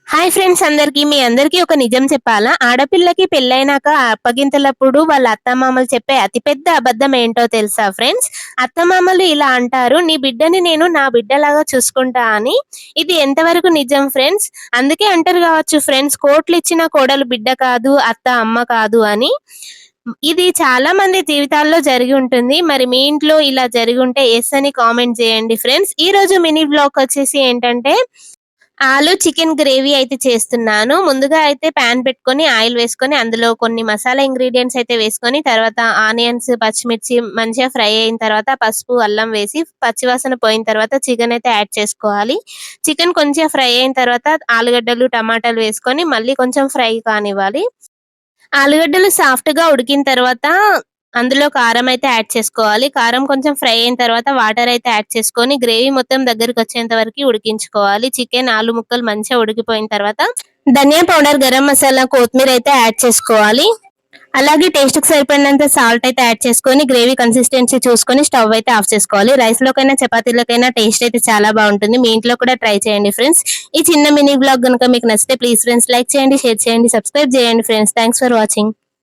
Hi friends అందరికి మీ అందరికీ ఒక నిజం చెప్పాలా? ఆడపిల్లకి పెళ్ళైనాక అప్పగింతలప్పుడు వాళ్ళ అత్తమామలు చెప్పే అతిపెద్ద అబద్ధం ఏంటో తెలుసా ఫ్రెండ్స్? అత్తమామలు ఇలా అంటారు, "నీ బిడ్డని నేను నా బిడ్డలాగా చూసుకుంటా" అని. ఇది ఎంతవరకు నిజం ఫ్రెండ్స్? అందుకే అంటారు కావచ్చు ఫ్రెండ్స్, కోట్లిచ్చిన కోడలు బిడ్డ కాదు, అత్త అమ్మ కాదు అని. ఇది చాలా మంది జీవితాల్లో జరిగి ఉంటుంది. మరి మీ ఇంట్లో ఇలా జరిగి ఉంటే యెస్ అని కామెంట్ చేయండి ఫ్రెండ్స్. ఈరోజు మినీ వ్లాగ్ వచ్చేసి ఏంటంటే ఆలు చికెన్ గ్రేవీ అయితే చేస్తున్నాను. ముందుగా అయితే పాన్ పెట్టుకొని ఆయిల్ వేసుకొని అందులో కొన్ని మసాలా ఇంగ్రీడియెంట్స్ అయితే వేసుకొని తర్వాత ఆనియన్స్, పచ్చిమిర్చి మంచిగా ఫ్రై అయిన తర్వాత పసుపు, అల్లం వేసి పచ్చివాసన పోయిన తర్వాత చికెన్ అయితే యాడ్ చేసుకోవాలి. చికెన్ కొంచెం ఫ్రై అయిన తర్వాత ఆలుగడ్డలు, టమాటాలు వేసుకొని మళ్ళీ కొంచెం ఫ్రై కానివ్వాలి. ఆలుగడ్డలు సాఫ్ట్‌గా ఉడికిన తర్వాత అందులో కారం అయితే యాడ్ చేసుకోవాలి. కారం కొంచెం ఫ్రై అయిన తర్వాత వాటర్ అయితే యాడ్ చేసుకొని గ్రేవీ మొత్తం దగ్గరికొచ్చేంత వరకి ఉడికించుకోవాలి. చికెన్, ఆలు ముక్కలు మంచిగా ఉడికిపోయిన తర్వాత ధనియా పౌడర్, గరం మసాలా, కొత్తిమీర అయితే యాడ్ చేసుకోవాలి. అలాగే టేస్ట్‌కి సరిపడినంత సాల్ట్ అయితే యాడ్ చేసుకొని గ్రేవీ కన్సిస్టెన్సీ చూసుకొని స్టవ్ అయితే ఆఫ్ చేసుకోవాలి. రైస్‌లోకైనా, చపాతీలోకైనా టేస్ట్ అయితే చాలా బావుంటుంది. మీ ఇంట్లో కూడా ట్రై చేయండి ఫ్రెండ్స్. ఈ చిన్న మినీ వ్లాగ్ గనుక మీకు నచ్చితే ప్లీజ్ ఫ్రెండ్స్ లైక్ చేయండి, షేర్ చేయండి, సబ్స్క్రైబ్ చేయండి ఫ్రెండ్స్. Thanks for watching.